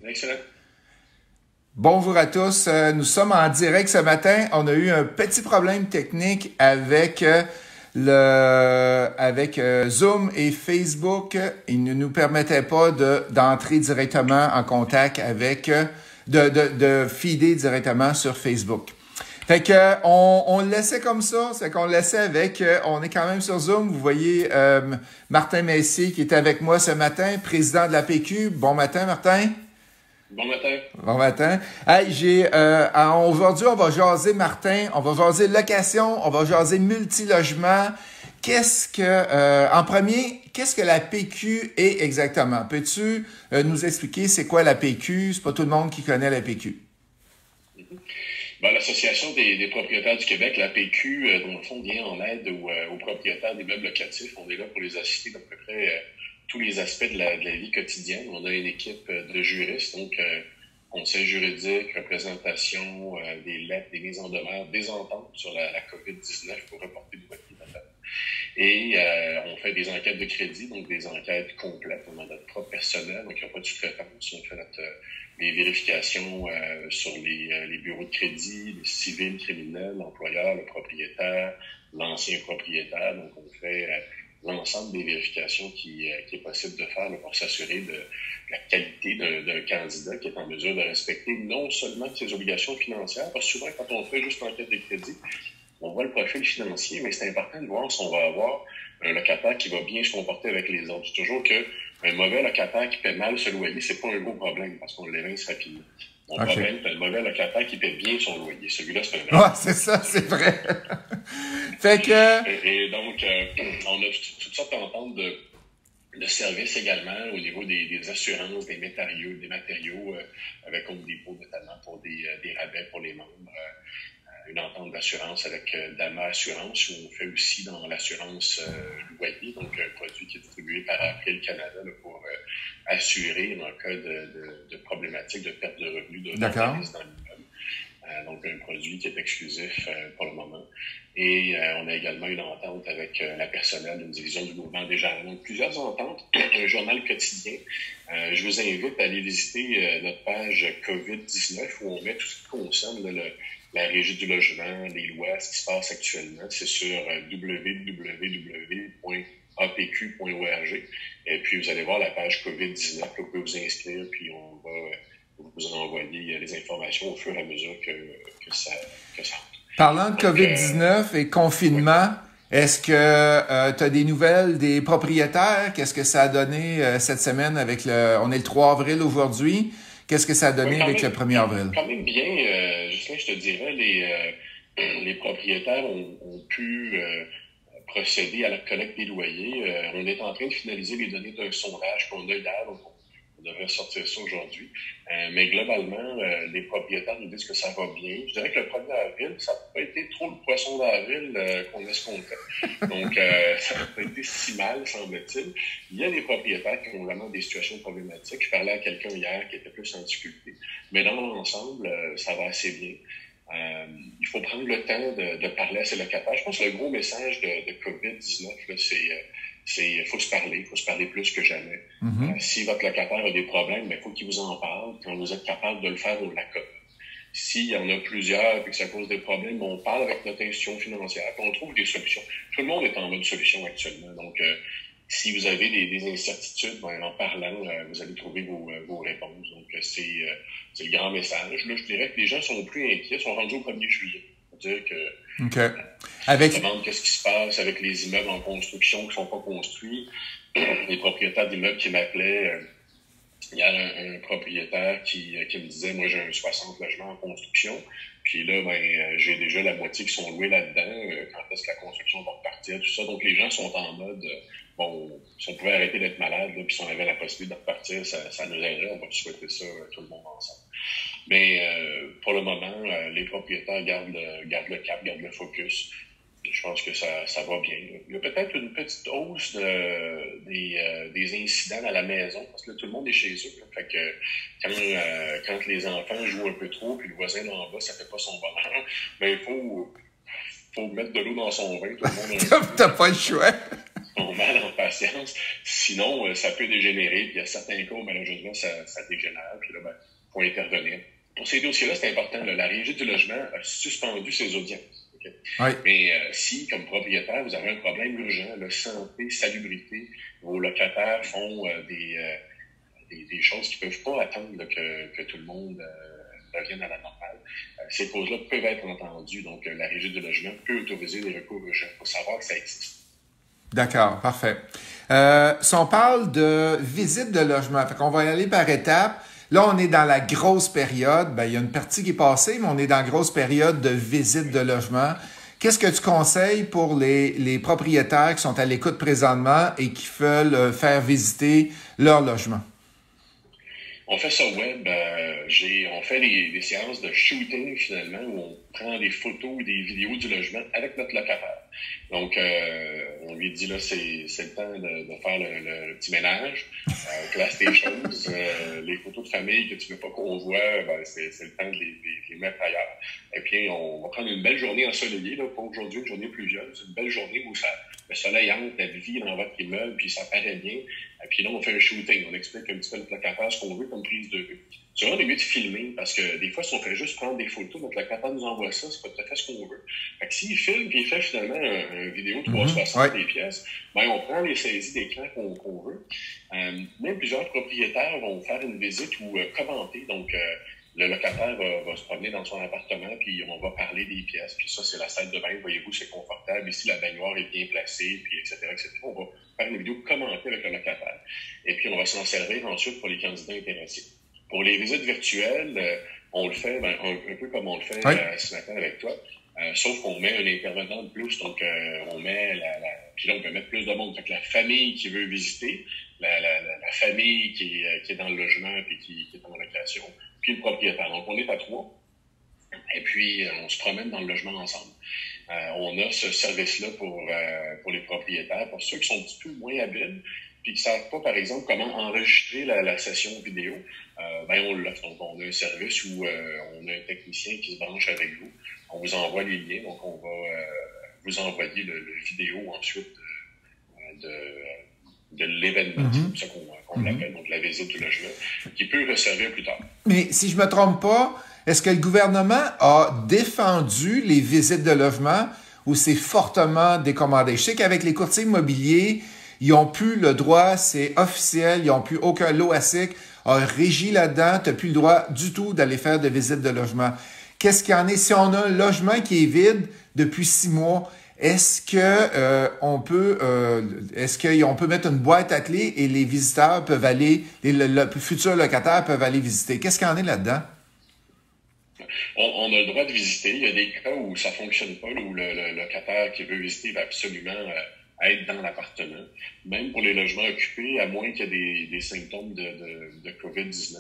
Excellent. Bonjour à tous. Nous sommes en direct ce matin. On a eu un petit problème technique avec Zoom et Facebook. Ils ne nous permettaient pas d'entrer directement en contact avec, de feeder directement sur Facebook. Fait que on le laissait comme ça, c'est qu'on le laissait avec, on est quand même sur Zoom. Vous voyez Martin Messier qui est avec moi ce matin, président de la PQ. Bon matin, Martin. Bon matin. Bon matin. Hey, aujourd'hui, on va jaser, Martin, on va jaser location, on va jaser multilogement. En premier, qu'est-ce que la PQ est exactement? Peux-tu nous expliquer c'est quoi la PQ? C'est pas tout le monde qui connaît la PQ. L'Association des propriétaires du Québec, la PQ, dans le fond, vient en aide aux propriétaires des meubles locatifs. On est là pour les assister d'à peu près tous les aspects de la vie quotidienne. On a une équipe de juristes, donc conseil juridique, représentation, des lettres, des mises en demeure, des ententes sur la COVID-19 pour reporter du papier notamment. Et on fait des enquêtes de crédit, donc des enquêtes complètes. On a notre propre personnel, donc il n'y a pas de sous-traitance. On fait les vérifications sur les bureaux de crédit, les civils, criminels, l'employeur, le propriétaire, l'ancien propriétaire. Donc on fait l'ensemble des vérifications qui est possible de faire pour s'assurer de la qualité d'un candidat qui est en mesure de respecter non seulement ses obligations financières, parce que souvent quand on fait juste l'enquête de crédit, on voit le profil financier, mais c'est important de voir si on va avoir un locataire qui va bien se comporter avec les autres. C'est toujours qu'un mauvais locataire qui paie mal ce loyer, c'est pas un gros problème parce qu'on l'évince rapidement. Mon problème, c'est un mauvais locataire qui paie bien son loyer. Celui-là, c'est un vrai. Ouais, c'est ça, c'est vrai. Fait que... Et donc, on a toutes sortes d'ententes de services également au niveau des assurances, des matériaux avec Home Depot notamment pour des rabais pour les membres. Une entente d'assurance avec Dama Assurance, où on fait aussi dans l'assurance loyer, donc un produit qui est distribué par April Canada là, pour assurer en cas de problématique de perte de revenus de l'organisme dans l'immeuble. Donc un produit qui est exclusif pour le moment. Et on a également une entente avec la personnelle d'une division du mouvement des jardins. Donc plusieurs ententes, un journal quotidien. Je vous invite à aller visiter notre page COVID-19 où on met tout ce qui concerne la Régie du logement, les lois, ce qui se passe actuellement. C'est sur www.apq.org. Et puis, vous allez voir la page COVID-19, là, vous pouvez vous inscrire, puis on va vous envoyer les informations au fur et à mesure que ça rentre. Parlant de COVID-19 et confinement, est-ce que tu as des nouvelles des propriétaires? Qu'est-ce que ça a donné cette semaine avec on est le 3 avril aujourd'hui. Qu'est-ce que ça a donné avec le 1er avril? Quand même bien, Justin, je te dirais, les propriétaires ont pu procéder à la collecte des loyers. On est en train de finaliser les données d'un sondage qu'on a hier, donc on devrait sortir ça aujourd'hui. Mais globalement, les propriétaires nous disent que ça va bien. Je dirais que le 1er avril, ça n'a pas été trop le poisson d'avril qu'on escomptait. Donc, ça n'a pas été si mal, semble-t-il. Il y a des propriétaires qui ont vraiment des situations problématiques. Je parlais à quelqu'un hier qui était plus en difficulté. Mais dans l'ensemble, ça va assez bien. Il faut prendre le temps de parler à ses locataires. Je pense que le gros message de COVID-19, là, il faut se parler plus que jamais. Mm-hmm. Si votre locataire a des problèmes, il faut qu'il vous en parle. Quand vous êtes capable de le faire, on l'accorde. S'il y en a plusieurs et que ça cause des problèmes, on parle avec notre institution financière et on trouve des solutions. Tout le monde est en mode solution actuellement. Donc, si vous avez des incertitudes, en parlant, vous allez trouver vos réponses. Donc, c'est le grand message. Là, je dirais que les gens sont plus inquiets, sont rendus au 1er juillet. C'est-à-dire que on se demande qu'est-ce qui se passe avec les immeubles en construction qui ne sont pas construits. Les propriétaires d'immeubles qui m'appelaient, il y a un propriétaire qui me disait, moi j'ai un 60 logements en construction, puis là, j'ai déjà la moitié qui sont loués là-dedans, quand est-ce que la construction va repartir, tout ça. Donc les gens sont en mode, si on pouvait arrêter d'être malade, là, puis si on avait la possibilité de repartir, ça nous aiderait, on va souhaiter ça tout le monde ensemble. Mais pour le moment, les propriétaires gardent le cap, gardent le focus. Je pense que ça va bien. Il y a peut-être une petite hausse des incidents à la maison, parce que là, tout le monde est chez eux. Fait que quand les enfants jouent un peu trop, puis le voisin d'en bas, ça fait pas son bonheur, il faut mettre de l'eau dans son vin. Tout le monde T'as pas le choix. on mal en patience. Sinon, ça peut dégénérer. Puis il y a certains cas où, malheureusement, ça dégénère. Puis là, ben, faut intervenir. Pour ces dossiers-là, c'est important. Là, la Régie du logement a suspendu ses audiences. Okay? Oui. Mais si, comme propriétaire, vous avez un problème urgent, là, santé, salubrité, vos locataires font des choses qui ne peuvent pas attendre là, que tout le monde revienne à la normale, ces causes-là peuvent être entendues. Donc, la Régie du logement peut autoriser des recours urgents. Il faut savoir que ça existe. D'accord, parfait. Si on parle de visite de logement, fait qu'on va y aller par étapes. Là, on est dans la grosse période. Ben, il y a une partie qui est passée, mais on est dans la grosse période de visite de logement. Qu'est-ce que tu conseilles pour les propriétaires qui sont à l'écoute présentement et qui veulent faire visiter leur logement? On fait ça web. On fait des séances de shooting, finalement, où on prend des photos ou des vidéos du logement avec notre locataire. Donc, on lui dit, là, c'est le temps de faire le petit ménage, classe tes choses, les photos de famille que tu veux pas qu'on voit, ben, c'est le temps de les mettre ailleurs. Et puis, on va prendre une belle journée ensoleillée, là, pour aujourd'hui, une journée pluvieuse, une belle journée où le soleil entre, la vie dans votre immeuble, puis ça paraît bien. Et puis là, on fait un shooting, on explique un petit peu notre locataire ce qu'on veut comme prise de vue. C'est vraiment mieux de filmer, parce que des fois, si on fait juste prendre des photos, notre locataire nous envoie ça, c'est pas tout à fait ce qu'on veut. Fait que s'il filme et il fait finalement une vidéo 360 des pièces, ben on prend les saisies d'écran qu'on veut. Même plusieurs propriétaires vont faire une visite ou commenter. Donc, le locataire va se promener dans son appartement, puis on va parler des pièces. Puis ça, c'est la salle de bain, voyez-vous, c'est confortable. Ici, la baignoire est bien placée, puis etc., etc. On va faire une vidéo commentée avec le locataire. Et puis, on va s'en servir ensuite pour les candidats intéressés. Pour les visites virtuelles, on le fait un peu comme on le fait ce matin avec toi. Sauf qu'on met un intervenant de plus, donc on met puis là on peut mettre plus de monde. Fait que la famille qui veut visiter, la famille qui est dans le logement puis qui est en location, puis le propriétaire. Donc on est à 3. Et puis on se promène dans le logement ensemble. On a ce service-là pour les propriétaires, pour ceux qui sont un petit peu moins habiles, puis qui ne savent pas, par exemple, comment enregistrer la session vidéo, on l'offre. Donc, on a un service où on a un technicien qui se branche avec vous. On vous envoie les liens. Donc, on va vous envoyer le vidéo ensuite de l'événement. C'est comme ça qu'on l'appelle, donc la visite du logement, qui peut resservir plus tard. Mais si je ne me trompe pas, est-ce que le gouvernement a défendu les visites de logement ou c'est fortement décommandé? Je sais qu'avec les courtiers immobiliers, ils n'ont plus le droit, c'est officiel, ils n'ont plus aucun l'OASIC a régi là-dedans, tu n'as plus le droit du tout d'aller faire de visites de logement. Qu'est-ce qu'il y en est? Si on a un logement qui est vide depuis 6 mois, est-ce qu'on peut mettre une boîte à clés et les visiteurs peuvent aller, les futurs locataires peuvent aller visiter? Qu'est-ce qu'il y en est là-dedans? On a le droit de visiter. Il y a des cas où ça ne fonctionne pas, où le locataire qui veut visiter va absolument être dans l'appartement. Même pour les logements occupés, à moins qu'il y ait des symptômes de COVID-19,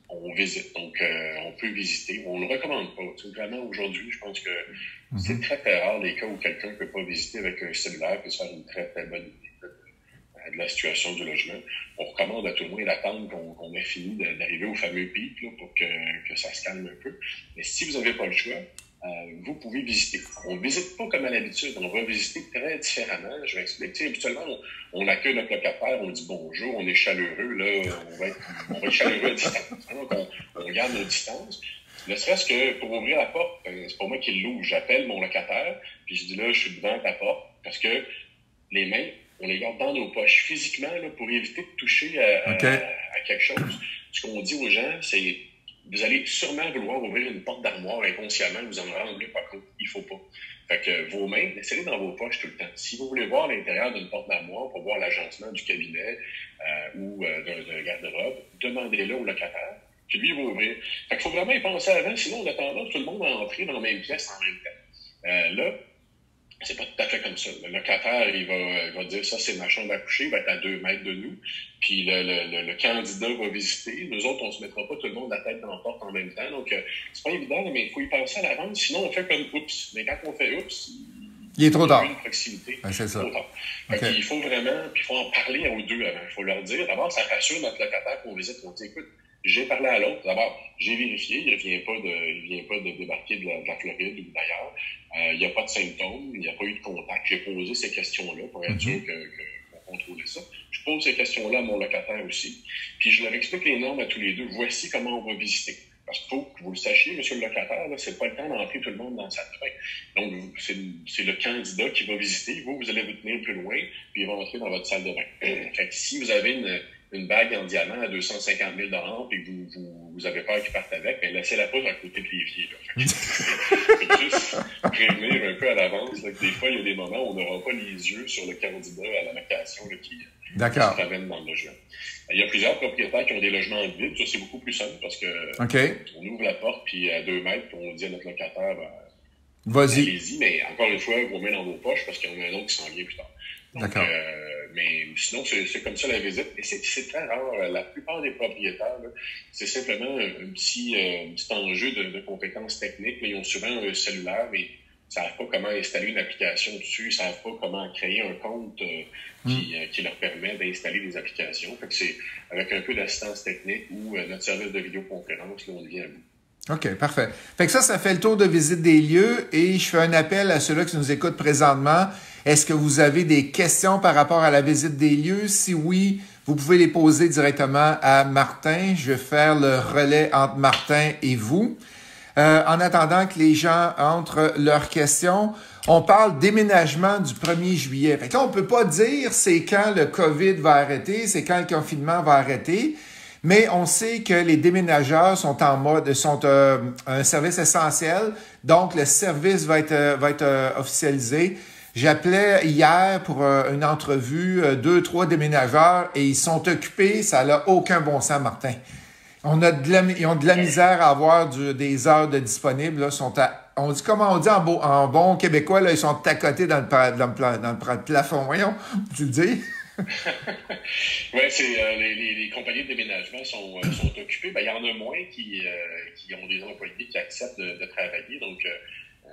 on visite. Donc, on peut visiter. On ne le recommande pas. Vraiment, aujourd'hui, je pense que c'est très, très rare les cas où quelqu'un ne peut pas visiter avec un cellulaire et se faire une très, très bonne idée de la situation du logement. On recommande à tout le monde d'attendre qu'on ait fini d'arriver au fameux pic là, pour que ça se calme un peu. Mais si vous n'avez pas le choix, vous pouvez visiter. On ne visite pas comme à l'habitude. On va visiter très différemment. Je vais expliquer. Habituellement, on accueille notre locataire, on dit bonjour, on est chaleureux. Là, on va être chaleureux à distance. Donc, on garde nos distances. Ne serait-ce que pour ouvrir la porte, c'est pas moi qui l'ouvre. J'appelle mon locataire, puis je dis là, je suis devant ta porte. Parce que les mains, on les garde dans nos poches physiquement là, pour éviter de toucher à quelque chose. Ce qu'on dit aux gens, c'est vous allez sûrement vouloir ouvrir une porte d'armoire inconsciemment, vous en rendez pas compte. Il faut pas. Fait que vos mains, laissez-les dans vos poches tout le temps. Si vous voulez voir l'intérieur d'une porte d'armoire pour voir l'agencement du cabinet ou d'un garde-robe, demandez-le au locataire, puis lui, il va ouvrir. Fait qu'il faut vraiment y penser avant, sinon on a tendance tout le monde à entrer dans la même pièce en même temps. Là, c'est pas tout à fait comme ça. Le locataire, il va dire ça, c'est ma chambre à coucher, il va être à 2 mètres de nous. Puis le candidat va visiter. Nous autres, on se mettra pas tout le monde la tête dans la porte en même temps. Donc, c'est pas évident, mais il faut y penser à l'avance. Sinon, on fait comme oups. Mais quand on fait oups, il est trop tard. Une proximité. Ben, c'est ça. Trop tard. Okay. Il faut vraiment, puis il faut en parler aux deux avant. Il faut leur dire. D'abord, ça rassure notre locataire qu'on visite. On dit, écoute, J'ai parlé à l'autre. D'abord, j'ai vérifié. Il vient pas de débarquer de la Floride ou d'ailleurs. Il n'y a pas de symptômes. Il n'y a pas eu de contact. J'ai posé ces questions-là pour être sûr qu'on contrôlait ça. Je pose ces questions-là à mon locataire aussi. Puis je leur explique les normes à tous les deux. Voici comment on va visiter. Parce qu'il faut que vous le sachiez, monsieur le locataire, là, c'est pas le temps d'entrer tout le monde dans sa train. Donc, c'est le candidat qui va visiter. Vous allez vous tenir plus loin, puis il va entrer dans votre salle de bain. Fait que si vous avez une bague en diamant à 250 000 puis que vous avez peur qu'il parte avec, bien, laissez-la pas à côté de l'évier. Fait juste prévenir un peu à l'avance là, que des fois, il y a des moments où on n'aura pas les yeux sur le candidat à la location là, qui se promène dans le logement. Il y a plusieurs propriétaires qui ont des logements vides. Ça, c'est beaucoup plus simple parce que on ouvre la porte, puis à 2 mètres, puis on dit à notre locataire, vas-y. Allez-y, mais encore une fois, vos mains dans vos poches parce qu'il y en a un autre qui s'en vient plus tard. Donc, mais sinon, c'est comme ça la visite. Et c'est très rare. La plupart des propriétaires, là, c'est simplement un petit enjeu de compétences techniques. Là, ils ont souvent un cellulaire, mais ils ne savent pas comment installer une application dessus. Ils ne savent pas comment créer un compte qui leur permet d'installer des applications. Fait que c'est avec un peu d'assistance technique ou notre service de vidéoconférence, là, on devient à bout. OK, parfait. Fait que ça fait le tour de visite des lieux et je fais un appel à ceux-là qui nous écoutent présentement. Est-ce que vous avez des questions par rapport à la visite des lieux? Si oui, vous pouvez les poser directement à Martin. Je vais faire le relais entre Martin et vous. En attendant que les gens entrent leurs questions, on parle déménagement du 1er juillet. Fait que là, on peut pas dire c'est quand le COVID va arrêter, c'est quand le confinement va arrêter. Mais on sait que les déménageurs sont un service essentiel, donc le service va être officialisé. J'appelais hier pour une entrevue 2-3 déménageurs et ils sont occupés, ça n'a aucun bon sens, Martin. Ils ont de la misère à avoir des heures de disponibles. Là, on dit en bon québécois, là, ils sont tacotés dans le plafond. Voyons, tu le dis? Oui, les compagnies de déménagement sont occupées. Ben, il y en a moins qui ont des employés qui acceptent de travailler. Donc,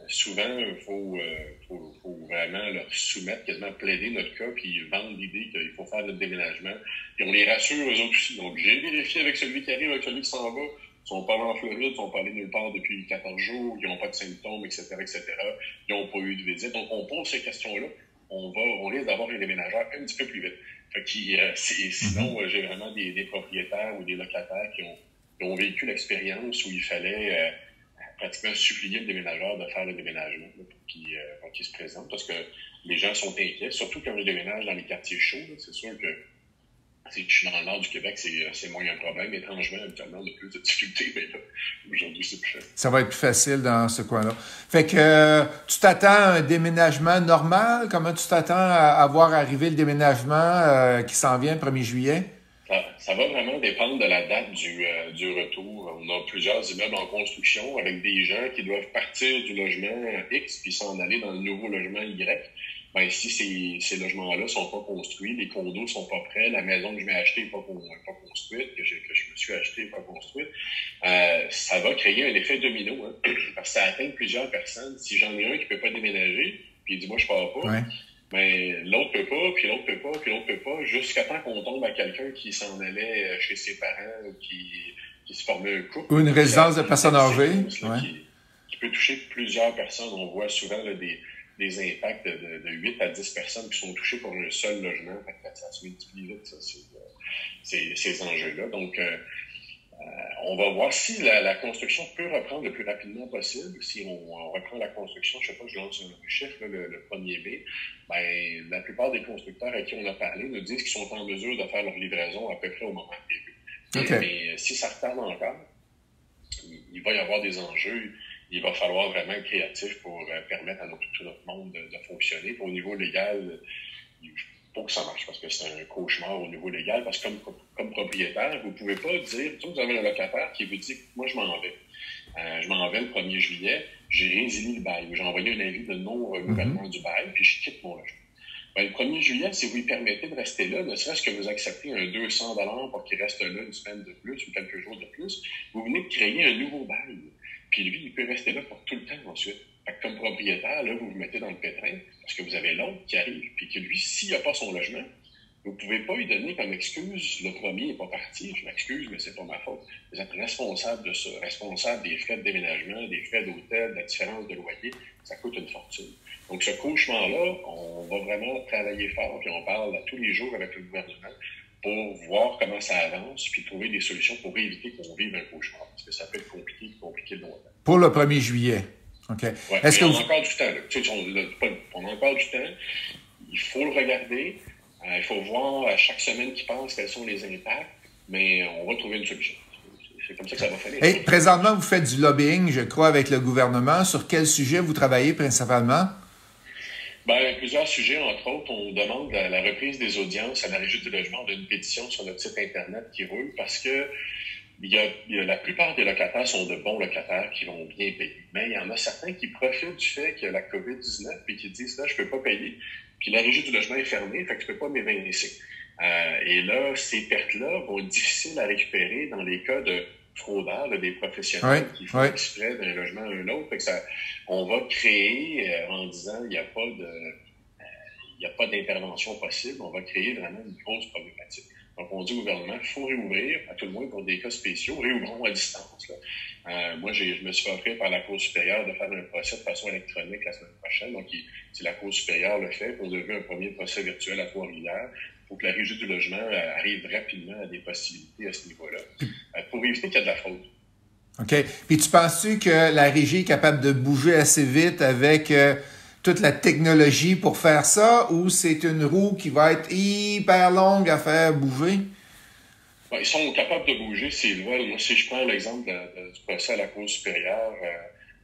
souvent, il faut vraiment leur soumettre, quasiment plaider notre cas, puis vendre l'idée qu'il faut faire notre déménagement. Puis on les rassure, eux autres aussi. Donc, j'ai vérifié avec celui qui arrive, avec celui qui s'en va. Ils sont pas en Floride, ils sont pas allés nulle part depuis 14 jours, ils n'ont pas de symptômes, etc., etc. Ils n'ont pas eu de visite. Donc, on pose ces questions-là. On risque d'avoir les déménageurs un petit peu plus vite. Fait sinon, j'ai vraiment des propriétaires ou des locataires qui ont vécu l'expérience où il fallait pratiquement supplier le déménageur de faire le déménagement pour qu'il se présente, parce que les gens sont inquiets, surtout quand ils déménagent dans les quartiers chauds. Là, c'est sûr que si je suis dans le nord du Québec, c'est moins un problème. Étrangement, habituellement, on a plus de difficultés, mais là, aujourd'hui, c'est plus facile. Ça va être plus facile dans ce coin-là. Fait que tu t'attends à un déménagement normal? Comment tu t'attends à voir arriver le déménagement qui s'en vient le 1er juillet? Ça va vraiment dépendre de la date du retour. On a plusieurs immeubles en construction avec des gens qui doivent partir du logement X puis s'en aller dans le nouveau logement Y. Ben, si ces logements-là sont pas construits, les condos sont pas prêts, la maison que je m'ai achetée n'est pas construite, que je me suis achetée n'est pas construite, ça va créer un effet domino, hein, parce que ça atteint plusieurs personnes. Si j'en ai un qui peut pas déménager, puis il dit « moi, je pars pas », mais l'autre peut pas, puis l'autre peut pas, puis l'autre peut pas, jusqu'à temps qu'on tombe à quelqu'un qui s'en allait chez ses parents ou qui se formait un couple. Ou une résidence de personnes âgées. Qui peut toucher plusieurs personnes. On voit souvent là, des impacts de 8 à 10 personnes qui sont touchées pour un seul logement. Ça se multiplie vite, ça, ces enjeux-là. Donc, on va voir si la construction peut reprendre le plus rapidement possible. Si on reprend la construction, je sais pas, je lance un chiffre, là, le 1er mai, ben, la plupart des constructeurs à qui on a parlé nous disent qu'ils sont en mesure de faire leur livraison à peu près au moment de début. Mais si ça retarde encore, il va y avoir des enjeux. Il va falloir vraiment être créatif pour permettre à tout notre monde de fonctionner. Puis au niveau légal, il faut que ça marche parce que c'est un cauchemar au niveau légal. Parce que comme propriétaire, vous ne pouvez pas dire, vous avez un locataire qui vous dit « moi, je m'en vais. Je m'en vais le 1er juillet, j'ai résilié le bail. J'ai envoyé un avis de non-renouvellement du bail, puis je quitte mon logement. » Ben, le 1er juillet, si vous lui permettez de rester là, ne serait-ce que vous acceptez un 200 $ pour qu'il reste là une semaine de plus ou quelques jours de plus, vous venez de créer un nouveau bail. Puis lui, il peut rester là pour tout le temps ensuite. Fait que comme propriétaire, là, vous vous mettez dans le pétrin parce que vous avez l'autre qui arrive. Puis que lui, s'il n'a pas son logement, Vous ne pouvez pas lui donner comme excuse, le premier n'est pas parti, je m'excuse, mais c'est pas ma faute. Vous êtes responsable de ça, responsable des frais de déménagement, des frais d'hôtel, de la différence de loyer, ça coûte une fortune. Donc, ce cauchemar-là, on va vraiment travailler fort, puis on parle à tous les jours avec le gouvernement pour voir comment ça avance, puis trouver des solutions pour éviter qu'on vive un cauchemar, parce que ça peut être compliqué de longtemps. Pour le 1er juillet. OK. Ouais, Est-ce que on a encore du temps, là. Tu sais, on a encore du temps. Il faut le regarder. Il faut voir à chaque semaine qui passe quels sont les impacts, mais on va trouver une solution. C'est comme ça que ça va finir. Et présentement, vous faites du lobbying, je crois, avec le gouvernement. Sur quel sujet vous travaillez principalement? Ben, plusieurs sujets, entre autres, on demande la reprise des audiences à la Régie du logement. On a une pétition sur notre site Internet qui roule parce que la plupart des locataires sont de bons locataires qui vont bien payer. Mais il y en a certains qui profitent du fait qu'il y a la COVID-19 et qui disent là, je peux pas payer. Puis la Régie du logement est fermée, fait que je peux pas m'évincer. Et là, ces pertes-là vont être difficiles à récupérer dans les cas de fraudeurs, des professionnels qui font exprès d'un logement à un autre. Fait que on va créer, en disant il n'y a pas d'intervention possible, on va créer vraiment une grosse problématique. Donc, on dit au gouvernement qu'il faut réouvrir, à tout le moins pour des cas spéciaux, réouvrons à distance. Moi, je me suis fait offrir par la Cour supérieure de faire un procès de façon électronique la semaine prochaine. Donc, si la Cour supérieure le fait, on devait un premier procès virtuel à Trois-Rivières. Il faut que la Régie du logement arrive rapidement à des possibilités à ce niveau-là pour éviter qu'il y ait de la fraude. OK. Puis tu penses-tu que la Régie est capable de bouger assez vite avec toute la technologie pour faire ça, ou c'est une roue qui va être hyper longue à faire bouger? Ben, ils sont capables de bouger ces lois. Moi, si je prends l'exemple du procès à la Cour supérieure,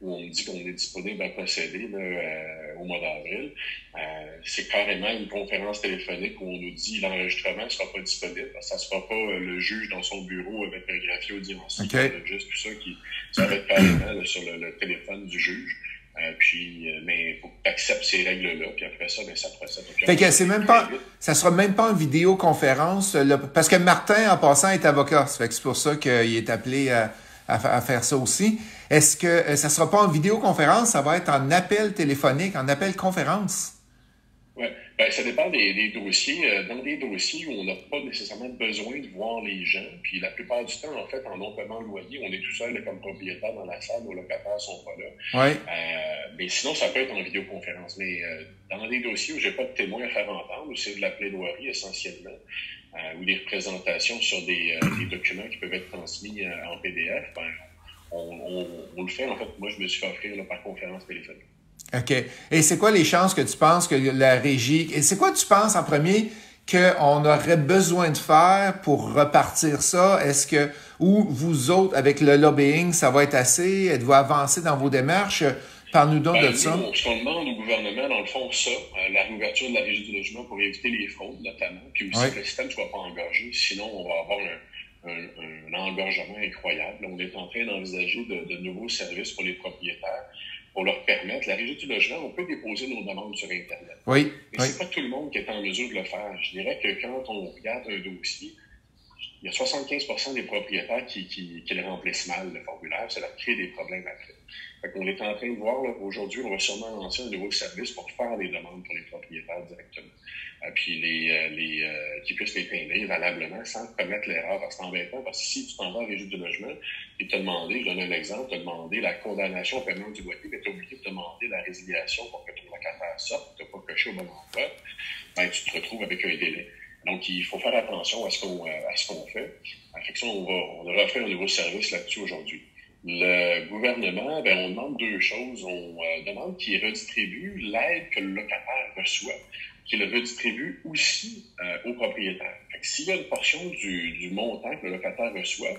où on me dit qu'on est disponible à procéder au mois d'avril, c'est carrément une conférence téléphonique où on nous dit l'enregistrement ne sera pas disponible. Ça ne sera pas le juge dans son bureau avec un greffier audiencier, juste tout ça ça va être carrément sur le téléphone du juge. Mais il faut que tu acceptes ces règles-là, puis après ça, ça procède. Fait que ça sera même pas en vidéoconférence, parce que Martin, en passant, est avocat. Fait que c'est pour ça qu'il est appelé à faire ça aussi. Est-ce que ça sera pas en vidéoconférence, ça va être en appel téléphonique, en appel conférence? Oui, ça dépend des dossiers. Dans des dossiers où on n'a pas nécessairement besoin de voir les gens, puis la plupart du temps, en fait, en non-paiement de loyer, on est tout seul comme propriétaire dans la salle, nos locataires sont pas là. Oui. Mais sinon, ça peut être en vidéoconférence. Mais dans des dossiers où j'ai pas de témoin à faire entendre, où c'est de la plaidoirie essentiellement, ou des représentations sur des documents qui peuvent être transmis en PDF, on le fait. En fait, moi, je me suis fait offrir par conférence téléphonique. OK. Et c'est quoi les chances que tu penses que la Régie... Et c'est quoi tu penses en premier qu'on aurait besoin de faire pour repartir ça? Est-ce que... Ou vous autres, avec le lobbying, ça va être assez? Êtes-vous avancé dans vos démarches? Parle-nous donc de ça. Ce qu'on demande au gouvernement, dans le fond, la réouverture de la Régie du logement pour éviter les fraudes, notamment, puis aussi que le système ne soit pas engorgé. Sinon, on va avoir un engorgement incroyable. On est en train d'envisager de nouveaux services pour les propriétaires pour leur permettre. La Régie du logement, on peut déposer nos demandes sur Internet. Oui. Mais c'est pas tout le monde qui est en mesure de le faire. Je dirais que quand on regarde un dossier, il y a 75% des propriétaires qui le remplissent mal, le formulaire. Ça leur crée des problèmes après. Fait qu'on est en train de voir, là, aujourd'hui, on va sûrement lancer un nouveau service pour faire des demandes pour les propriétaires directement. Puis qui puissent les payer valablement sans commettre l'erreur. Parce que c'est embêtant, parce que si tu t'en vas à la Régie du logement et tu as demandé, je donne un exemple, tu as demandé la condamnation au paiement du loyer, mais tu as oublié de demander la résiliation pour que ton locataire sorte, tu n'as pas coché au bon endroit, tu te retrouves avec un délai. Donc, il faut faire attention à ce qu'on fait. Fait que ça, on a refait un nouveau service là-dessus aujourd'hui. Le gouvernement, on demande deux choses. On demande qu'il redistribue l'aide que le locataire reçoit, qu'il le redistribue aussi aux propriétaires. Fait que s'il y a une portion du montant que le locataire reçoit,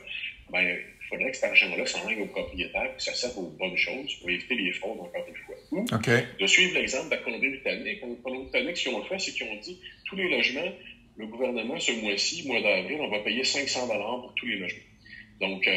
il faudrait que cet argent-là s'en aille aux propriétaires et que ça serve aux bonnes choses pour éviter les fraudes encore une fois. Ou de suivre l'exemple de la Colombie-Britannique. En Colombie-Britannique, ce qu'ils ont fait, c'est qu'ils ont dit tous les logements, le gouvernement, ce mois-ci, mois d'avril, on va payer 500 $ pour tous les logements. Donc,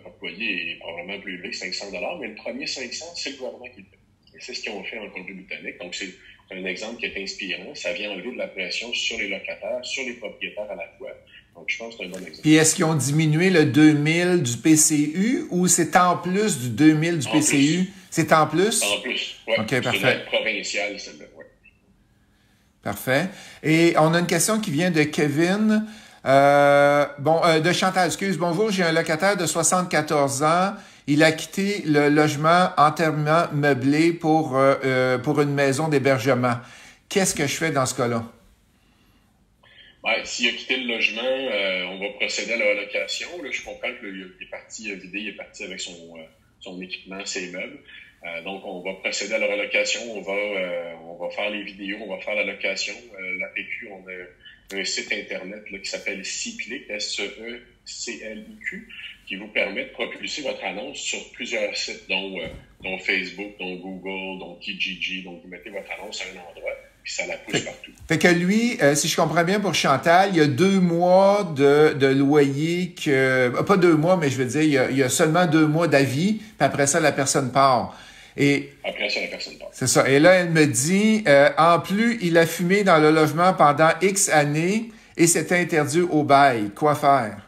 votre loyer est probablement plus élevé que 500 $, mais le premier 500, c'est le gouvernement qui le paie. Et c'est ce qu'ils ont fait en Colombie-Britannique. Donc, c'est un exemple qui est inspirant. Ça vient enlever de la pression sur les locataires, sur les propriétaires à la fois. Donc, je pense que c'est un bon exemple. Puis, est-ce qu'ils ont diminué le 2000 du PCU ou c'est en plus du 2000 du PCU? Plus. C'est en plus? En plus, oui. OK, parfait. C'est une aide provinciale, celle-là, oui. Parfait. Et on a une question qui vient de Kevin. De Chantal, excuse. Bonjour, j'ai un locataire de 74 ans. Il a quitté le logement entièrement meublé pour une maison d'hébergement. Qu'est-ce que je fais dans ce cas-là? S'il a quitté le logement, on va procéder à la relocation. Là, je comprends qu'il est parti vider, il est parti avec son équipement, ses meubles. Donc, on va procéder à la relocation. On va faire les vidéos, on va faire la location. L'APQ, on a un site Internet là, qui s'appelle SeClick, SECLIQ, qui vous permet de propulser votre annonce sur plusieurs sites, dont Facebook, dont Google, dont Kijiji. Donc, vous mettez votre annonce à un endroit, puis ça la pousse partout. Fait que lui, si je comprends bien pour Chantal, il y a 2 mois de loyer pas 2 mois, mais je veux dire, il y a seulement 2 mois d'avis, puis après ça, la personne part. Et après ça, la personne part. C'est ça. Et là, elle me dit, en plus, il a fumé dans le logement pendant X années et c'était interdit au bail. Quoi faire?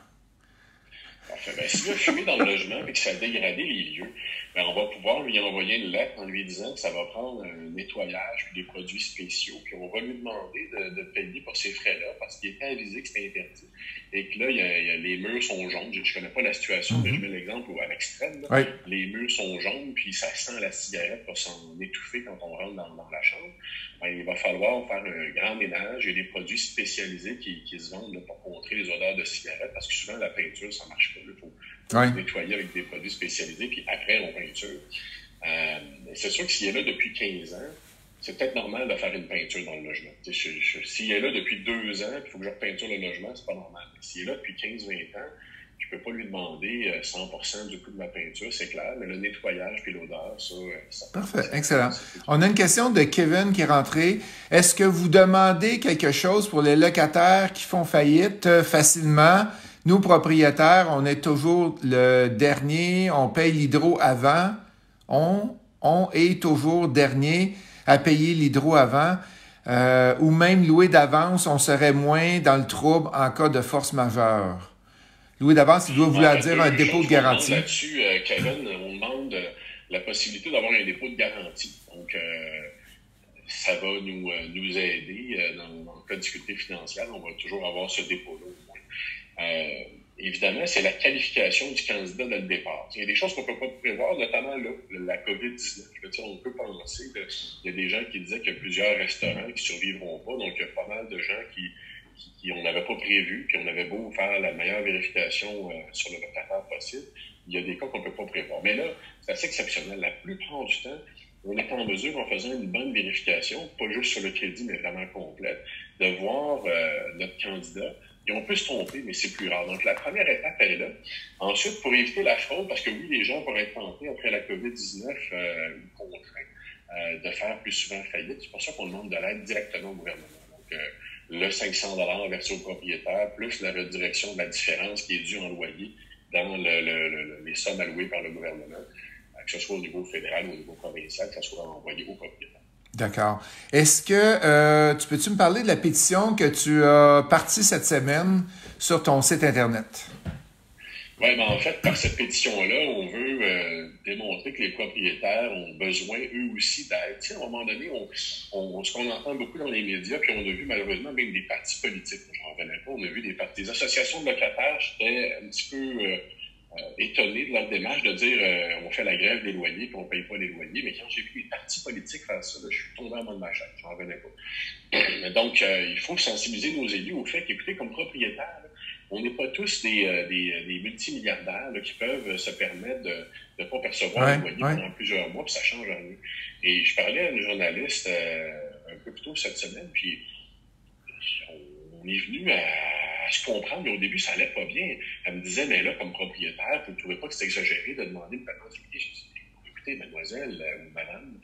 Parfait. S'il a fumé dans le logement et que ça a dégradé les lieux, on va pouvoir lui envoyer une lettre en lui disant que ça va prendre un nettoyage puis des produits spéciaux, puis on va lui demander de payer pour ces frais-là parce qu'il était avisé que c'était interdit. Et que là, les murs sont jaunes. Je ne connais pas la situation, mais je mets l'exemple à l'extrême. Oui. Les murs sont jaunes, puis ça sent la cigarette pour s'en étouffer quand on rentre dans la chambre. Il va falloir faire un grand ménage. Il y a des produits spécialisés qui se vendent là, pour contrer les odeurs de cigarette parce que souvent, la peinture, ça ne marche pas. Il faut nettoyer avec des produits spécialisés, puis après, on peinture. C'est sûr que s'il est là depuis 15 ans, c'est peut-être normal de faire une peinture dans le logement. S'il est là depuis 2 ans, il faut que je repeinture le logement, c'est pas normal. Mais s'il est là depuis 15-20 ans, je peux pas lui demander 100% du coût de ma peinture, c'est clair, mais le nettoyage puis l'odeur, ça Parfait, excellent. On a une question de Kevin qui est rentrée. Est-ce que vous demandez quelque chose pour les locataires qui font faillite facilement? Nous, propriétaires, on est toujours le dernier, on paye l'hydro avant. On est toujours dernier à payer l'hydro avant. Ou même louer d'avance, on serait moins dans le trouble en cas de force majeure. Louer d'avance, il doit vouloir dire un dépôt de garantie. Là-dessus, Kevin, on demande la possibilité d'avoir un dépôt de garantie. Donc, ça va nous aider dans le cas de difficulté financière. On va toujours avoir ce dépôt-là au moins. Évidemment, c'est la qualification du candidat dès le départ. Il y a des choses qu'on ne peut pas prévoir, notamment là, la COVID-19. Je veux dire, on peut penser qu'il y a des gens qui disaient qu'il y a plusieurs restaurants qui ne survivront pas. Donc, il y a pas mal de gens qui on n'avait pas prévu, puis on avait beau faire la meilleure vérification sur le locataire possible. Il y a des cas qu'on ne peut pas prévoir. Mais là, c'est assez exceptionnel. La plupart du temps, on est en mesure, en faisant une bonne vérification, pas juste sur le crédit, mais vraiment complète, de voir notre candidat. Et on peut se tromper, mais c'est plus rare. Donc, la première étape, elle est là. Ensuite, pour éviter la fraude, parce que oui, les gens pourraient être tentés, après la COVID-19, contraints de faire plus souvent faillite. C'est pour ça qu'on demande de l'aide directement au gouvernement. Donc, le 500 $ versé au propriétaire, plus la redirection de la différence qui est due en loyer dans les sommes allouées par le gouvernement, que ce soit au niveau fédéral ou au niveau provincial, que ça soit envoyé au propriétaire. D'accord. Est-ce que peux-tu me parler de la pétition que tu as partie cette semaine sur ton site Internet? Oui, en fait, par cette pétition-là, on veut démontrer que les propriétaires ont besoin, eux aussi, d'aide. Tu sais, à un moment donné, ce qu'on entend beaucoup dans les médias, puis on a vu malheureusement même des partis politiques, j'en revenais pas, on a vu des associations de locataires, j'étais un petit peu étonné de leur démarche de dire on fait la grève des loyers puis on ne paye pas les loyers. Mais quand j'ai vu les partis politiques faire ça, là, je suis tombé en mode de ma chaise, j'en revenais pas. Donc, il faut sensibiliser nos élus au fait qu'écoutez, comme propriétaires, on n'est pas tous des multimilliardaires là, qui peuvent se permettre de ne pas percevoir les loyers pendant plusieurs mois, puis ça change rien. Et je parlais à une journaliste un peu plus tôt cette semaine, puis on est venu à se comprendre, mais au début, ça allait pas bien. Elle me disait, mais là, comme propriétaire, vous ne trouvez pas que c'est exagéré de demander une paiement de loyer? J'ai dit, écoutez, mademoiselle ou madame,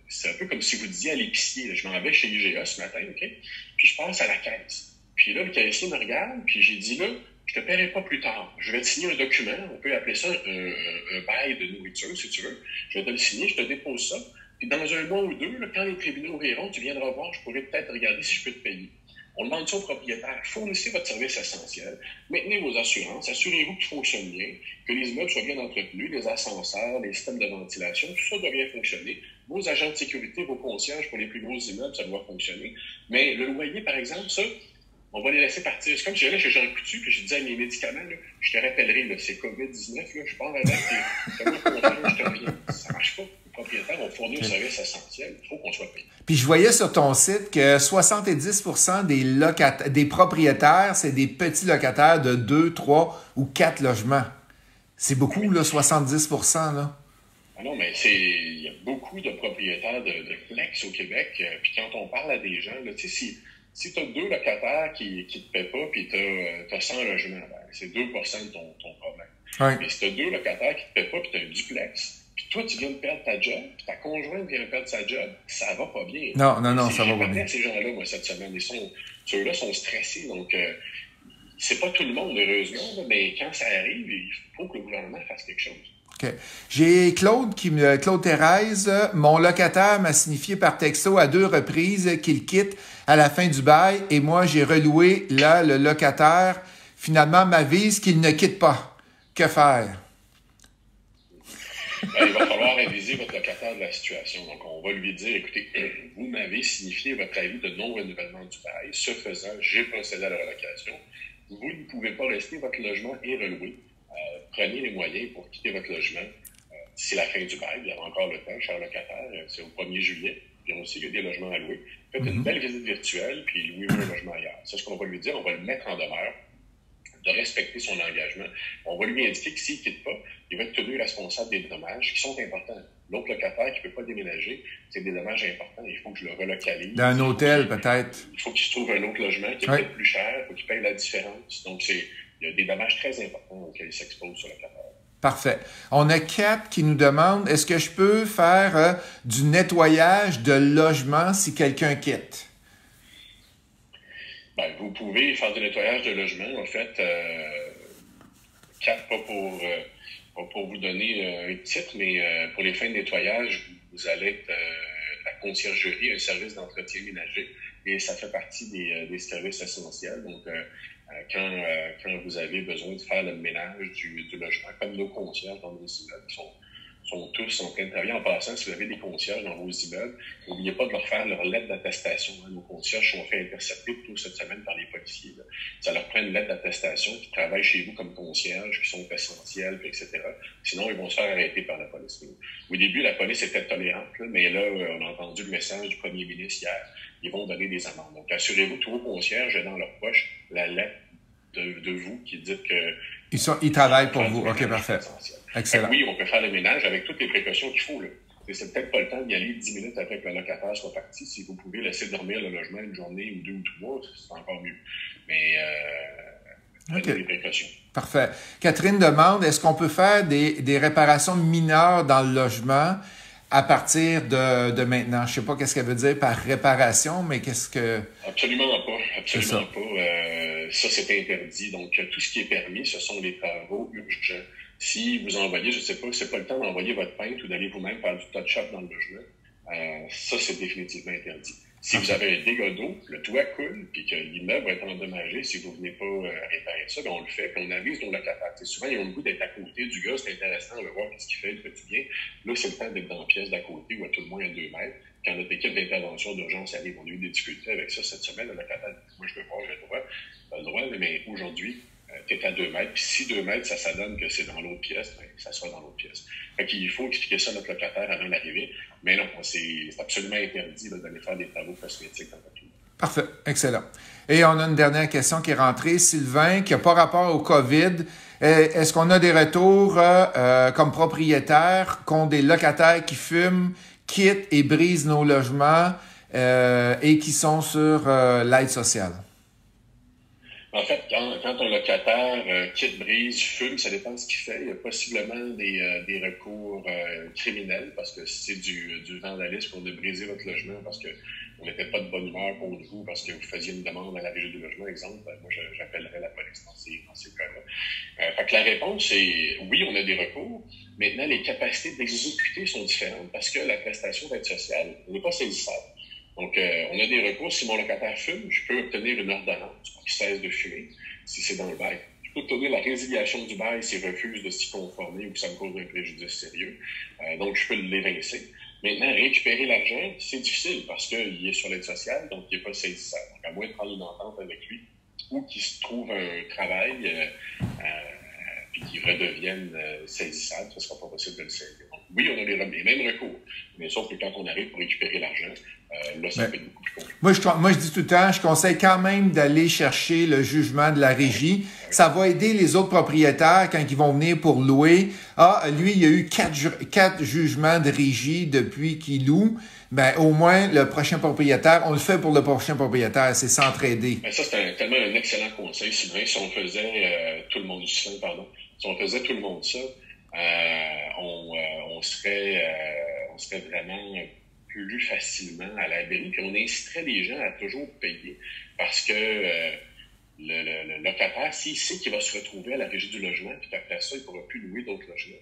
c'est un peu comme si vous disiez à l'épicier, je m'en vais chez IGA ce matin, OK? Puis je passe à la caisse. Puis là, le caissier me regarde, puis j'ai dit, là, je te paierai pas plus tard. Je vais te signer un document, on peut appeler ça un bail de nourriture, si tu veux. Je vais te le signer, je te dépose ça. Puis dans un mois ou deux, là, quand les tribunaux verront, tu viendras voir, je pourrais peut-être regarder si je peux te payer. On demande ça aux propriétaires. Fournissez votre service essentiel. Maintenez vos assurances. Assurez-vous qu'il fonctionne bien, que les immeubles soient bien entretenus, les ascenseurs, les systèmes de ventilation, tout ça doit bien fonctionner. vos agents de sécurité, vos concierges pour les plus gros immeubles, ça doit fonctionner. Mais le loyer, par exemple, ça, on va les laisser partir. C'est comme si j'allais chez Jean Coutu et je disais à mes médicaments, là, je te rappellerai, là, c'est COVID-19, là, je pars avec, fais-moi confiance, je te reviens. Ça marche pas. Les propriétaires ont fourni un service essentiel. Il faut qu'on soit payé. Puis je voyais sur ton site que 70% des propriétaires, c'est des petits locataires de 2, 3 ou 4 logements. C'est beaucoup, là, 70%, là. Ah non, mais il y a beaucoup de propriétaires de flex au Québec. Puis quand on parle à des gens, là, tu sais, si tu as 2 locataires qui ne te paient pas, puis tu as 100 logements, ben, c'est 2% de ton problème. Ouais. Mais si tu as 2 locataires qui ne te paient pas, puis tu as un duplex, puis toi, tu viens de perdre ta job, puis ta conjointe vient de perdre sa job, ça va pas bien. Non, ça va pas bien. J'ai parlé à ces gens-là, moi, cette semaine. Ceux-là sont stressés, donc c'est pas tout le monde, heureusement, mais quand ça arrive, il faut que le gouvernement fasse quelque chose. OK. J'ai Claude Thérèse. Mon locataire m'a signifié par texto à 2 reprises qu'il quitte à la fin du bail et moi, j'ai reloué. Là, le locataire, finalement, m'avise qu'il ne quitte pas. Que faire? Ben, il va falloir réviser votre locataire de la situation. Donc, on va lui dire, écoutez, vous m'avez signifié votre avis de non-renouvellement du bail. Ce faisant, j'ai procédé à la relocation. Vous ne pouvez pas rester votre logement est reloué. Prenez les moyens pour quitter votre logement. C'est la fin du bail. Il y a encore le temps, cher locataire. C'est au 1er juillet. Puis on sait qu'il y a des logements à louer. Faites une belle visite virtuelle, puis louez-vous un logement ailleurs. C'est ce qu'on va lui dire. On va le mettre en demeure de respecter son engagement. On va lui indiquer que s'il ne quitte pas, il va être tenu responsable des dommages qui sont importants. L'autre locataire qui ne peut pas déménager, c'est des dommages importants. Il faut que je le relocalise. Dans un hôtel, peut-être. Il faut qu'il se trouve un autre logement qui est peut-être plus cher. Il faut qu'il paye la différence. Donc, il y a des dommages très importants auxquels il s'expose sur le locataire. Parfait. On a Kat qui nous demande, est-ce que je peux faire du nettoyage de logement si quelqu'un quitte? Ben, vous pouvez faire du nettoyage de logement. En fait, Kat, pas pour vous donner un titre, mais pour les fins de nettoyage, vous allez être la conciergerie, un service d'entretien ménager, et ça fait partie des services essentiels. Donc, quand vous avez besoin de faire le ménage du logement, comme nos concierges dans nos immeubles, qui sont tous en train de travailler. En passant, si vous avez des concierges dans vos immeubles, n'oubliez pas de leur faire leur lettre d'attestation. Nos concierges sont fait intercepter plutôt cette semaine par les policiers. Là. Ça leur prend une lettre d'attestation qui travaillent chez vous comme concierges, qui sont essentiels, etc. Sinon, ils vont se faire arrêter par la police. Au début, la police était tolérante, là, mais là, on a entendu le message du premier ministre hier. Ils vont donner des amendes. Donc, assurez-vous que tous vos concierges aient dans leur poche la lettre de vous qui dit que... Ils travaillent pour vous. OK, parfait. Excellent. Oui, on peut faire le ménage avec toutes les précautions qu'il faut. Là. C'est peut-être pas le temps d'y aller 10 minutes après que le locataire soit parti. Si vous pouvez laisser dormir le logement une journée ou 2 ou 3, c'est encore mieux. Mais prenez des précautions. Parfait. Catherine demande, est-ce qu'on peut faire des réparations mineures dans le logement à partir de maintenant? Je ne sais pas qu'est-ce qu'elle veut dire par réparation, mais qu'est-ce que... Absolument pas. Absolument pas. Ça, c'est interdit. Donc, tout ce qui est permis, ce sont les travaux urgents. Si vous envoyez, je ne sais pas, c'est pas le temps d'envoyer votre peintre ou d'aller vous-même faire du touch-up dans le logement, ça, c'est définitivement interdit. Si vous avez un dégât d'eau, le toit coule, puis que l'immeuble va être endommagé, si vous ne venez pas réparer ça, bien, on le fait, puis on avise nos locataires. Souvent, ils ont le goût d'être à côté du gars, c'est intéressant, on va voir ce qu'il fait, il fait-tu bien. Là, c'est le temps d'être dans la pièce d'à côté, ou à tout le moins à 2 mètres. Quand notre équipe d'intervention d'urgence arrive, on a eu des difficultés avec ça cette semaine, le locataire dit, moi, je veux voir, j'ai le droit, mais aujourd'hui, tu es à 2 mètres, puis si 2 mètres, ça donne que c'est dans l'autre pièce, bien, ça sera dans l'autre pièce. Fait qu'il faut expliquer ça à notre locataire avant d'arriver, mais non, c'est absolument interdit d'aller faire des travaux cosmétiques dans votre immeuble. Parfait, excellent. Et on a une dernière question qui est rentrée. Sylvain, qui n'a pas rapport au COVID, est-ce qu'on a des retours comme propriétaires qu'ont des locataires qui fument, quittent et brisent nos logements et qui sont sur l'aide sociale? En fait, quand un locataire quitte, brise, fume, ça dépend de ce qu'il fait. Il y a possiblement des recours criminels parce que c'est du vandalisme pour de briser votre logement parce que on n'était pas de bonne humeur contre vous parce que vous faisiez une demande à la régie du logement, exemple. Moi, j'appellerais la police dans ces cas-là. Fait que la réponse est oui, on a des recours. Maintenant, les capacités d'exécuter sont différentes parce que la prestation d'aide sociale n'est pas saisissable. Donc, on a des recours. Si mon locataire fume, je peux obtenir une ordonnance pour qu'il cesse de fumer, si c'est dans le bail. Je peux obtenir la résiliation du bail s'il refuse de s'y conformer ou que ça me cause un préjudice sérieux. Donc, je peux l'évincer. Maintenant, récupérer l'argent, c'est difficile parce qu'il est sur l'aide sociale, donc il n'est pas saisissable. Donc, à moins de prendre une entente avec lui ou qu'il se trouve un travail puis qu'il redevienne saisissable, ce ne sera pas possible de le saisir. Donc, oui, on a les mêmes recours, mais sauf que quand on arrive pour récupérer l'argent, là, ça peut être beaucoup plus compliqué. Moi, je dis tout le temps, je conseille quand même d'aller chercher le jugement de la régie. Ça va aider les autres propriétaires quand ils vont venir pour louer. Ah, lui, il y a eu quatre jugements de régie depuis qu'il loue. Ben, au moins, le prochain propriétaire, on le fait pour le prochain propriétaire, c'est s'entraider. Ça, c'est tellement un excellent conseil, Sylvain. Si on faisait tout le monde ça, on serait vraiment plus facilement à l'abri, puis on inciterait les gens à toujours payer parce que le locataire, s'il sait qu'il va se retrouver à la régie du logement, puis qu'après ça, il ne pourra plus louer d'autres logements,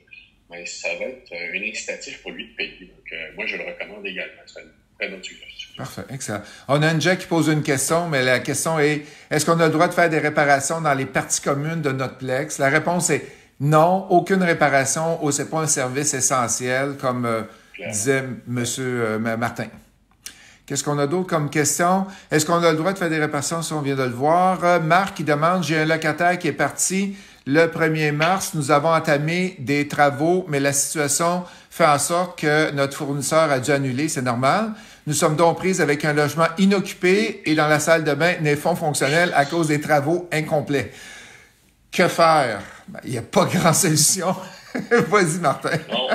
ben, ça va être un incitatif pour lui de payer. Donc, moi, je le recommande également. C'est une très bonne suggestion. Parfait, excellent. On a une Jack qui pose une question, mais la question est, est-ce qu'on a le droit de faire des réparations dans les parties communes de notre plex? La réponse est non, aucune réparation, c'est pas un service essentiel, comme disait M. Martin. Qu'est-ce qu'on a d'autre comme question? Est-ce qu'on a le droit de faire des réparations si on vient de le voir? Marc qui demande, j'ai un locataire qui est parti le 1er mars. Nous avons entamé des travaux, mais la situation fait en sorte que notre fournisseur a dû annuler. C'est normal. Nous sommes donc prises avec un logement inoccupé et dans la salle de bain n'est pas fonctionnel à cause des travaux incomplets. Que faire? Ben, il n'y a pas grande solution. Vas-y, Martin. Non,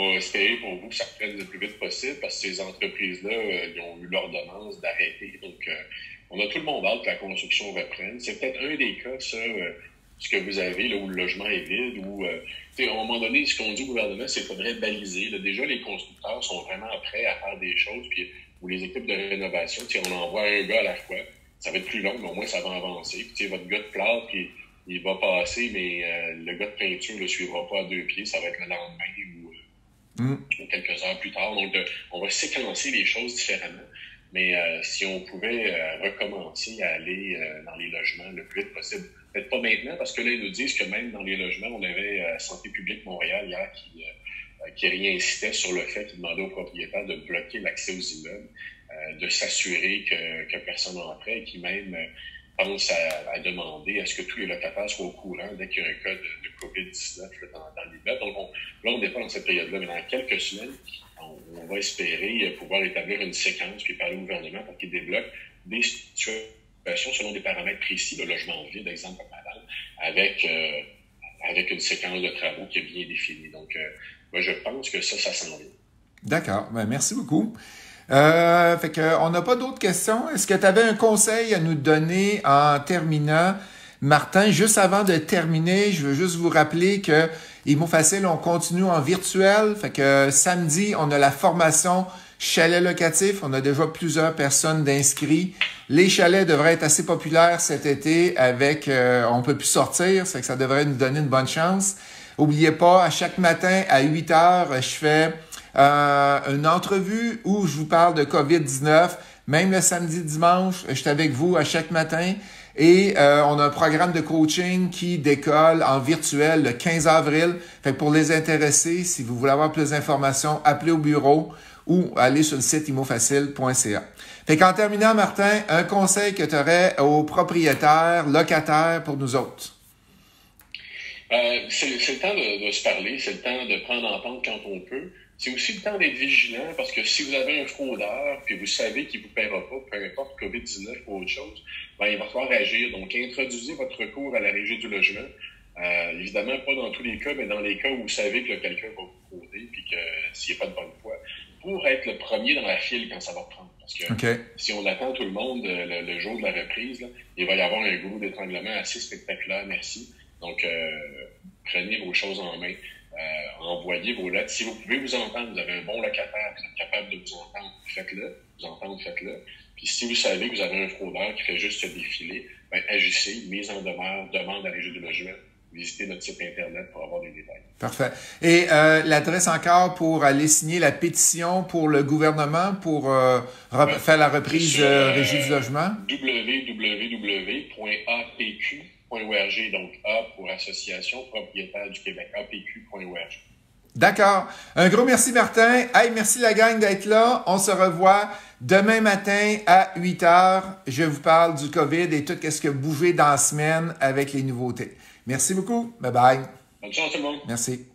on va espérer pour vous que ça reprenne le plus vite possible parce que ces entreprises-là, ils ont eu l'ordonnance d'arrêter. Donc, on a tout le monde hâte que la construction reprenne. C'est peut-être un des cas, ça, ce que vous avez, là, où le logement est vide, où, à un moment donné, ce qu'on dit au gouvernement, c'est qu'il faudrait baliser. Là, déjà, les constructeurs sont vraiment prêts à faire des choses, puis ou les équipes de rénovation, on envoie un gars à la fois. Ça va être plus long, mais au moins, ça va avancer. Puis, votre gars de plâtre, puis il va passer, mais le gars de peinture ne le suivra pas à 2 pieds. Ça va être le lendemain ou quelques heures plus tard. Donc, on va séquencer les choses différemment. Mais si on pouvait recommencer à aller dans les logements le plus vite possible. Peut-être pas maintenant, parce que là, ils nous disent que même dans les logements, on avait Santé publique Montréal hier qui réincitait sur le fait qu'il demandait aux propriétaires de bloquer l'accès aux immeubles, de s'assurer que personne n'entrait et qui même pense à demander à ce que tous les locataires soient au courant dès qu'il y a un cas de COVID-19 dans l'immeuble. Donc, là, on n'est pas dans cette période-là, mais dans quelques semaines, on va espérer pouvoir établir une séquence puis parler au gouvernement pour qu'il débloque des situations selon des paramètres précis, le logement vide, exemple comme madame, avec une séquence de travaux qui est bien définie. Donc, moi, je pense que ça s'en vient. D'accord. Ben, merci beaucoup. Fait que, on n'a pas d'autres questions. Est-ce que tu avais un conseil à nous donner en terminant? Martin, juste avant de terminer, je veux juste vous rappeler que Immo Facile, on continue en virtuel. Fait que samedi, on a la formation chalet locatif. On a déjà plusieurs personnes d'inscrits. Les chalets devraient être assez populaires cet été avec, on peut plus sortir. C'est que ça devrait nous donner une bonne chance. Oubliez pas, à chaque matin à 8 heures, je fais une entrevue où je vous parle de COVID-19. Même le samedi, dimanche, je suis avec vous à chaque matin. Et on a un programme de coaching qui décolle en virtuel le 15 avril. Fait que pour les intéressés, si vous voulez avoir plus d'informations, appelez au bureau ou allez sur le site immofacile.ca. Fait qu'en terminant, Martin, un conseil que tu aurais aux propriétaires, locataires pour nous autres? C'est le temps de se parler, c'est le temps de prendre entente quand on peut. C'est aussi le temps d'être vigilant parce que si vous avez un fraudeur puis vous savez qu'il ne vous paiera pas, peu importe COVID-19 ou autre chose, ben, il va falloir agir. Donc, introduisez votre recours à la régie du logement. Évidemment, pas dans tous les cas, mais dans les cas où vous savez que quelqu'un va vous frauder puis que s'il n'est pas de bonne foi, pour être le premier dans la file quand ça va prendre. Parce que si on attend tout le monde le jour de la reprise, là, il va y avoir un goulot d'étranglement assez spectaculaire, merci. Donc, prenez vos choses en main. Envoyez vos lettres. Si vous pouvez vous entendre, vous avez un bon locataire, vous êtes capable de vous entendre, faites-le. Puis si vous savez que vous avez un fraudeur qui fait juste se défiler, ben, agissez, mise en demeure, demande à la régie du logement, visitez notre site Internet pour avoir des détails. Parfait. Et l'adresse encore pour aller signer la pétition pour le gouvernement pour faire la reprise de régie du logement? www.apq.org, donc A pour Association propriétaire du Québec, apq.org. D'accord. Un gros merci, Martin. Hey, merci la gang d'être là. On se revoit demain matin à 8 heures. Je vous parle du COVID et tout ce qui a bougé dans la semaine avec les nouveautés. Merci beaucoup. Bye bye. Bonne chance tout le monde. Merci.